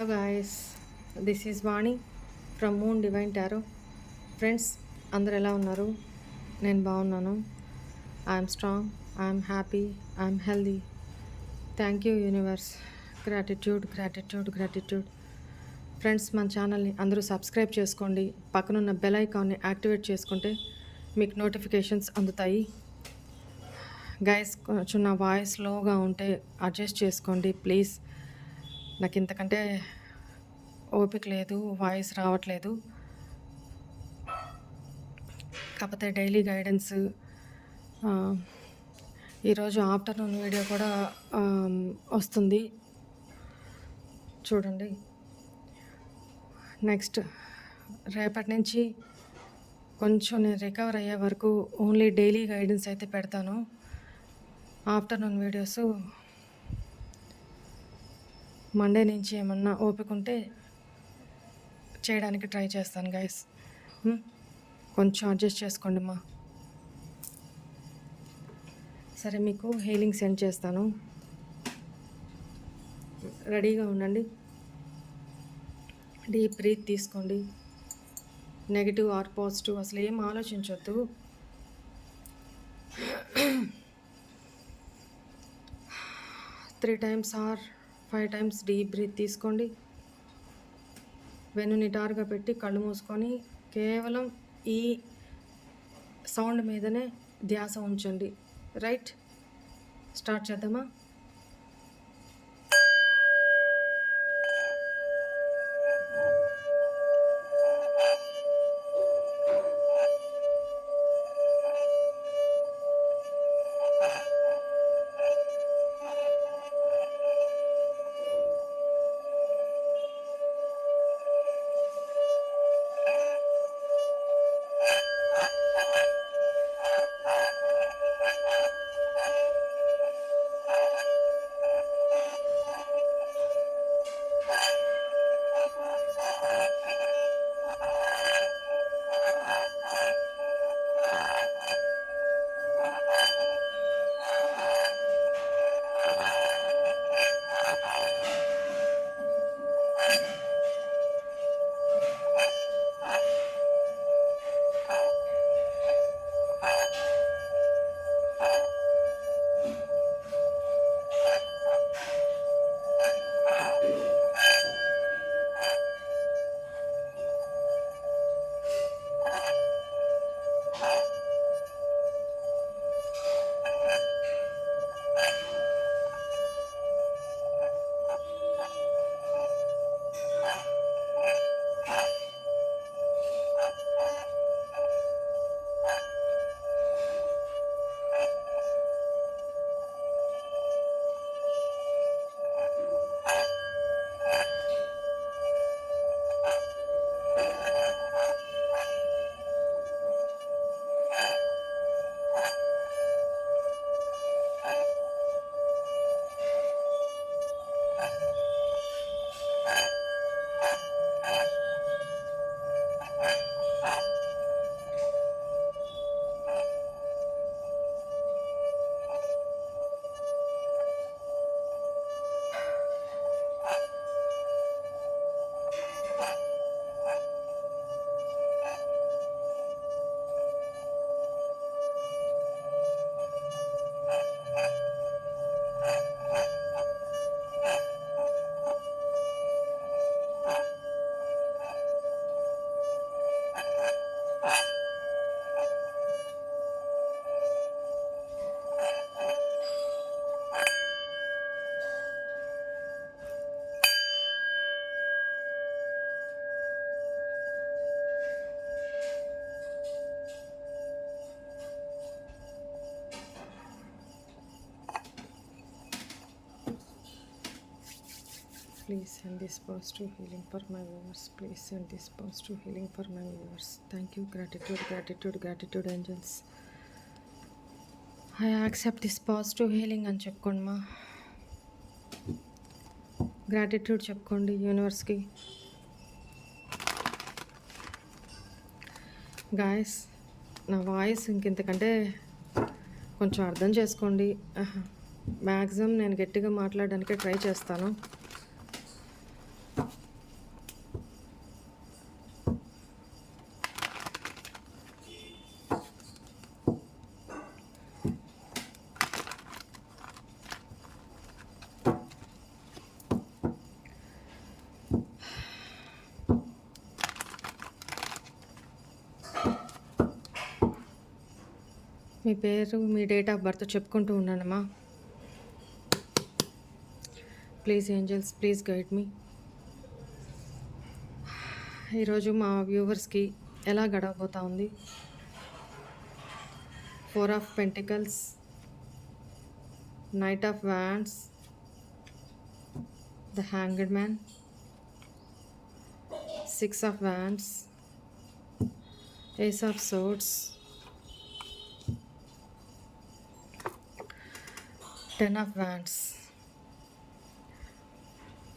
Hello guys, this is Vani from moon divine tarot. Friends, అందరు ఎలా ఉన్నారు? నేను బాగున్నాను. I'm strong, I'm happy, I'm healthy. Thank you universe. Gratitude gratitude gratitude. Friends, మన ఛానల్ని అందరూ సబ్స్క్రైబ్ చేసుకోండి. పక్కనున్న బెల్ ఐకాన్ని యాక్టివేట్ చేసుకుంటే మీకు నోటిఫికేషన్స్ అందుతాయి. గైస్, కొంచెం నా వాయిస్ స్లోగా ఉంటే అడ్జస్ట్ చేసుకోండి ప్లీజ్. నాకు ఇంతకంటే ఓపిక లేదు, వాయిస్ రావట్లేదు. కాకపోతే డైలీ గైడెన్స్, ఈరోజు ఆఫ్టర్నూన్ వీడియో కూడా వస్తుంది, చూడండి. నెక్స్ట్ రేపటి నుంచి కొంచెం నేను రికవర్ అయ్యే వరకు ఓన్లీ డైలీ గైడెన్స్ అయితే పెడతాను. ఆఫ్టర్నూన్ వీడియోస్ మండే నుంచి ఏమన్నా ఓపిక ఉంటే చేయడానికి ట్రై చేస్తాను గైస్. కొంచెం అడ్జస్ట్ చేసుకోండి మా. సరే, మీకు హీలింగ్ సెండ్ చేస్తాను, రెడీగా ఉండండి. డీప్ బ్రీత్ తీసుకోండి. నెగిటివ్ ఆర్ పాజిటివ్ అసలు ఏం ఆలోచించొద్దు. 3 times or 5 times deep breath తీసుకోండి. వెన్ను నిటారుగా పెట్టి కళ్ళు మూసుకొని కేవలం ఈ సౌండ్ మీదనే ధ్యాస ఉంచండి. రైట్, స్టార్ట్ చేద్దామా? Please send this positive healing for my viewers. Please send this positive healing for my viewers. Thank you. Gratitude, gratitude, gratitude, angels. I accept this positive healing అని చెప్పుకోండి మా. గ్రాటిట్యూడ్ చెప్పుకోండి యూనివర్స్కి. Guys, నా voice ఇంకెంతకంటే కొంచెం అర్థం చేసుకోండి. Maximum నేను గట్టిగా మాట్లాడడానికే ట్రై చేస్తాను. మీ పేరు, మీ డేట్ ఆఫ్ బర్త్ చెప్పుకుంటూ ఉండండమ్మా. Please angels, please guide me. ఈరోజు మా వ్యూవర్స్కి ఎలా గడవబోతా ఉంది? 4 of pentacles, knight of wands, the hanged man, 6 of wands, ace of swords, 10 of wands.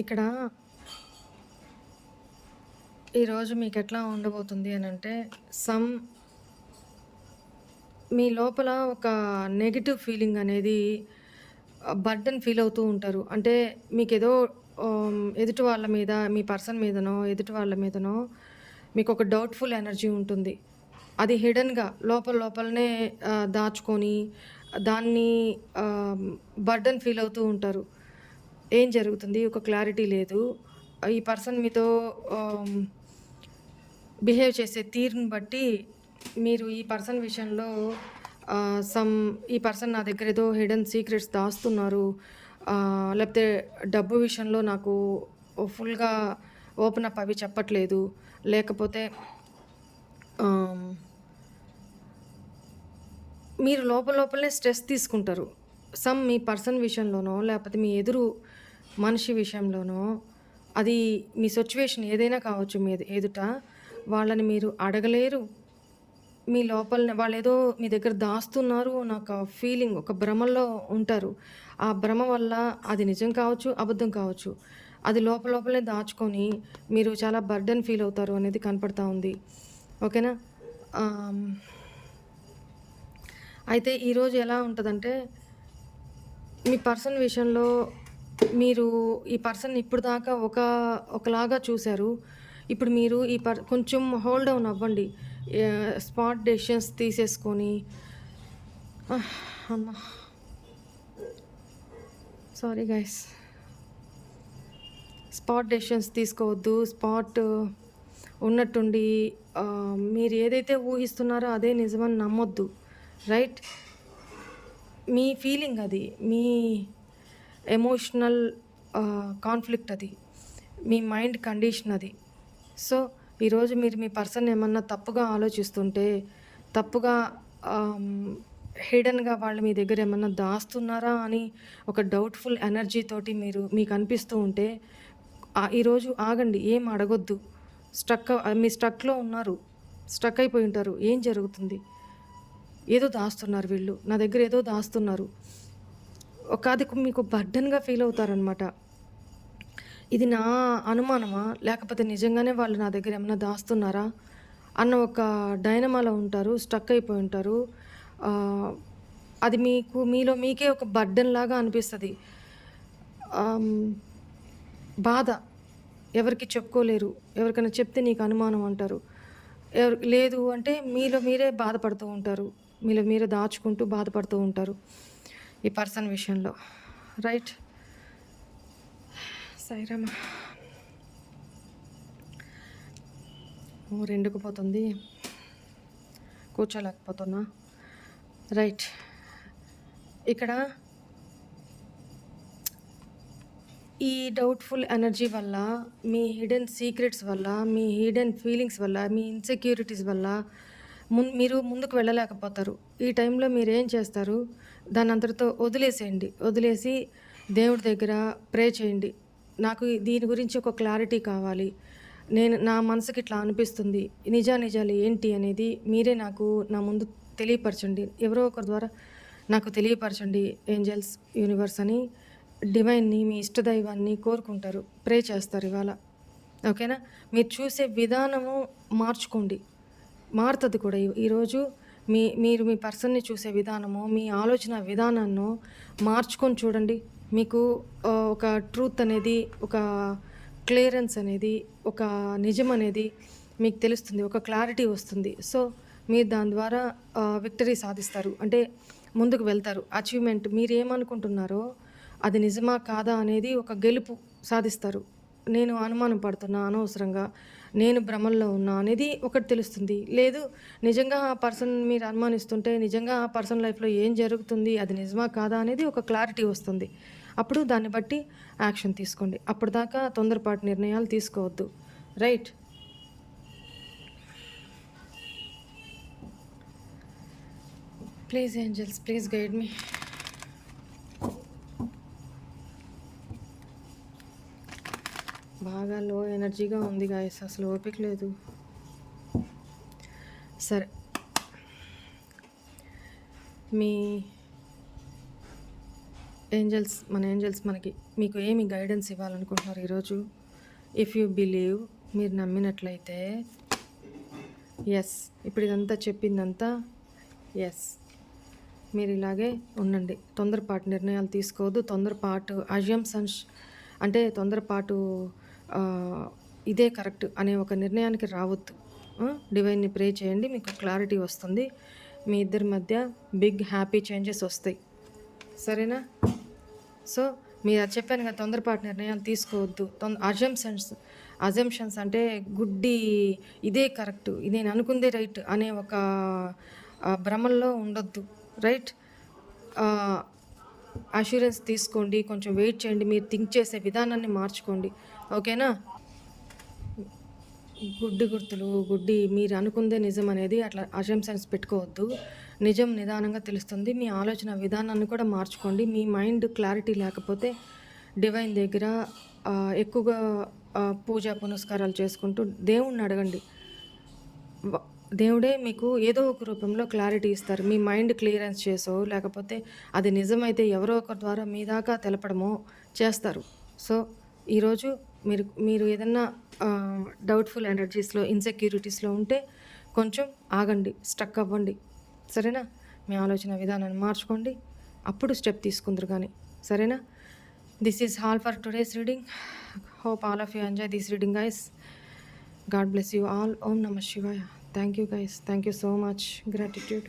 ఇక్కడ ఈరోజు మీకు ఎట్లా ఉండబోతుంది అని అంటే, మీ లోపల ఒక నెగిటివ్ ఫీలింగ్ అనేది బర్డెన్ ఫీల్ అవుతూ ఉంటారు. అంటే మీకు ఏదో ఎదుటి వాళ్ళ మీద, మీ పర్సన్ మీదనో, ఎదుటి వాళ్ళ మీదనో మీకు ఒక డౌట్ఫుల్ ఎనర్జీ ఉంటుంది. అది హిడెన్గా లోపలనే దాచుకొని దాన్ని బర్డెన్ ఫీల్ అవుతూ ఉంటారు. ఏం జరుగుతుంది, ఒక క్లారిటీ లేదు. ఈ పర్సన్ మీతో బిహేవ్ చేసే తీరుని బట్టి మీరు ఈ పర్సన్ విషయంలో ఈ పర్సన్ నా దగ్గర ఏదో హిడెన్ సీక్రెట్స్ దాస్తున్నారు, లేకపోతే డబ్బు విషయంలో నాకు ఫుల్గా ఓపెన్ అప్ అవి చెప్పట్లేదు, లేకపోతే మీరు లోపలనే స్ట్రెస్ తీసుకుంటారు. మీ పర్సన్ విషయంలోనో, లేకపోతే మీ ఎదురు మనిషి విషయంలోనో, అది మీ సిచ్యువేషన్ ఏదైనా కావచ్చు, మీ ఎదుట వాళ్ళని మీరు అడగలేరు. మీ లోపలనే వాళ్ళు ఏదో మీ దగ్గర దాస్తున్నారు నాకు ఫీలింగ్, ఒక భ్రమలో ఉంటారు. ఆ భ్రమ వల్ల అది నిజం కావచ్చు, అబద్ధం కావచ్చు, అది లోపలనే దాచుకొని మీరు చాలా బర్డెన్ ఫీల్ అవుతారు అనేది కనపడతా ఉంది. ఓకేనా? అయితే ఈరోజు ఎలా ఉంటుందంటే, మీ పర్సన్ విషయంలో మీరు ఈ పర్సన్ ఇప్పుడు దాకా ఒకలాగా చూశారు. ఇప్పుడు మీరు కొంచెం హోల్డ్ డౌన్ అవ్వండి. స్పాట్ డెసిషన్స్ తీసేసుకొని, అమ్మా సారీ గైస్, స్పాట్ డెసిషన్స్ తీసుకోవద్దు. ఉన్నట్టుండి మీరు ఏదైతే ఊహిస్తున్నారో అదే నిజమని నమ్మొద్దు. రైట్? మీ ఫీలింగ్ అది, మీ ఎమోషనల్ కాన్ఫ్లిక్ట్ అది, మీ మైండ్ కండిషన్ అది. సో ఈరోజు మీరు మీ పర్సన్ ఏమన్నా తప్పుగా ఆలోచిస్తుంటే, తప్పుగా హిడెన్గా వాళ్ళు మీ దగ్గర ఏమన్నా దాస్తున్నారా అని ఒక డౌట్ఫుల్ ఎనర్జీ తోటి మీకు అనిపిస్తూ ఉంటే, ఈరోజు ఆగండి, ఏం అడగొద్దు. మీ స్ట్రక్లో ఉన్నారు, స్ట్రక్ అయిపోయి ఉంటారు. ఏం జరుగుతుంది? ఏదో దాస్తున్నారు వీళ్ళు, నా దగ్గర ఏదో దాస్తున్నారు. అది మీకు బర్డన్గా ఫీల్ అవుతారనమాట. ఇది నా అనుమానమా, లేకపోతే నిజంగానే వాళ్ళు నా దగ్గర ఏమన్నా దాస్తున్నారా అన్న ఒక డైనమాలో ఉంటారు, స్టక్ అయిపోయి ఉంటారు. అది మీలో మీకే ఒక బర్డెన్ లాగా అనిపిస్తుంది. బాధ ఎవరికి చెప్పుకోలేరు, ఎవరికైనా చెప్తే నీకు అనుమానం అంటారు. లేదు అంటే మీలో మీరే బాధపడుతూ ఉంటారు, మీలో మీరే దాచుకుంటూ బాధపడుతూ ఉంటారు ఈ పర్సన్ విషయంలో. రైట్? సైరమ్మ రెండుకుపోతుంది, కూర్చోలేకపోతున్నా. రైట్? ఇక్కడ ఈ డౌట్ఫుల్ ఎనర్జీ వల్ల, మీ హిడెన్ సీక్రెట్స్ వల్ల, మీ హిడెన్ ఫీలింగ్స్ వల్ల, మీ ఇన్సెక్యూరిటీస్ వల్ల మీరు ముందుకు వెళ్ళలేకపోతారు. ఈ టైంలో మీరు ఏం చేస్తారు? దాని అంతటితో వదిలేసి దేవుడి దగ్గర ప్రే చేయండి. నాకు దీని గురించి ఒక క్లారిటీ కావాలి, నా మనసుకి ఇట్లా అనిపిస్తుంది, నిజాలు ఏంటి అనేది మీరే నా ముందు తెలియపరచండి. ఎవరో ఒకరి ద్వారా నాకు తెలియపరచండి ఏంజల్స్, యూనివర్స్ అని డివైన్ని, మీ ఇష్టదైవాన్ని కోరుకుంటారు, ప్రే చేస్తారు ఇవాళ. ఓకేనా? మీరు చూసే విధానము మార్చుకోండి, మారుతుంది కూడా. ఈరోజు మీరు మీ పర్సన్ని చూసే విధానము, మీ ఆలోచన విధానాన్ని మార్చుకొని చూడండి. మీకు ఒక ట్రూత్ అనేది, ఒక క్లియరెన్స్ అనేది, ఒక నిజం అనేది మీకు తెలుస్తుంది, ఒక క్లారిటీ వస్తుంది. సో మీరు దాని ద్వారా విక్టరీ సాధిస్తారు, అంటే ముందుకు వెళ్తారు. అచీవ్మెంట్, మీరు ఏమనుకుంటున్నారో అది నిజమా కాదా అనేది ఒక గెలుపు సాధిస్తారు. నేను అనుమానం పడుతున్నా అనవసరంగా, నేను భ్రమల్లో ఉన్నా అనేది ఒకటి తెలుస్తుంది. లేదు నిజంగా ఆ పర్సన్ మీరు అనుమానిస్తుంటే నిజంగా ఆ పర్సన్ లైఫ్‌లో ఏం జరుగుతుంది, అది నిజమా కాదా అనేది ఒక క్లారిటీ వస్తుంది. అప్పుడు దాన్ని బట్టి యాక్షన్ తీసుకోండి. అప్పటిదాకా తొందరపాటు నిర్ణయాలు తీసుకోవద్దు. Right? Please angels, please guide me. బాగా లో ఎనర్జీగా ఉంది గాయస్, అసలు ఓపిక లేదు. సరే, మీ ఏంజల్స్, మన ఏంజల్స్ మీకు ఏమి గైడెన్స్ ఇవ్వాలనుకుంటున్నారు ఈరోజు? ఇఫ్ యూ బిలీవ్, మీరు నమ్మినట్లయితే ఎస్, ఇప్పుడు ఇదంతా చెప్పిందంతా ఎస్, మీరు ఇలాగే ఉండండి. తొందరపాటు నిర్ణయాలు తీసుకోవద్దు. తొందరపాటు అజంప్షన్స్ అంటే తొందరపాటు ఇదే కరెక్ట్ అనే ఒక నిర్ణయానికి రావద్దు. డివైన్ని ప్రే చేయండి, మీకు క్లారిటీ వస్తుంది. మీ ఇద్దరి మధ్య బిగ్ హ్యాపీ చేంజెస్ వస్తాయి. సరేనా? సో మీరు అది చెప్పాను కదా, తొందరపాటు నిర్ణయాలు తీసుకోవద్దు. అజంప్షన్స్ అంటే గుడ్డి ఇదే కరెక్ట్, నేను అనుకుందే రైట్ అనే ఒక భ్రమల్లో ఉండొద్దు. రైట్? అష్యూరెన్స్ తీసుకోండి, కొంచెం వెయిట్ చేయండి, మీరు థింక్ చేసే విధానాన్ని మార్చుకోండి. ఓకేనా? గుడ్డి మీరు అనుకుందే నిజం అనేది అట్లా అజంప్షన్స్ పెట్టుకోవద్దు. నిజం నిదానంగా తెలుస్తుంది. మీ ఆలోచన విధానాన్ని కూడా మార్చుకోండి. మీ మైండ్ క్లారిటీ లేకపోతే డివైన్ దగ్గర ఎక్కువగా పూజా పునస్కారాలు చేసుకుంటూ దేవుణ్ణి అడగండి. దేవుడే మీకు ఏదో ఒక రూపంలో క్లారిటీ ఇస్తారు. మీ మైండ్ క్లియరెన్స్ చేసో లేకపోతే అది నిజమైతే ఎవరో ఒకరి ద్వారా మీ దాకా తెలపడమో చేస్తారు. సో ఈరోజు మీరు ఏదన్నా డౌట్ఫుల్ ఎనర్జీస్లో, ఇన్సెక్యూరిటీస్లో ఉంటే కొంచెం ఆగండి, స్టక్ అవ్వండి. సరేనా? మీ ఆలోచన విధానాన్ని మార్చుకోండి, అప్పుడు స్టెప్ తీసుకుందరు కానీ. సరేనా? This is all for today's reading. Hope all of you enjoy this reading guys. God bless you all. Om Namah Shivaya. Thank you guys. Thank you so much. Gratitude.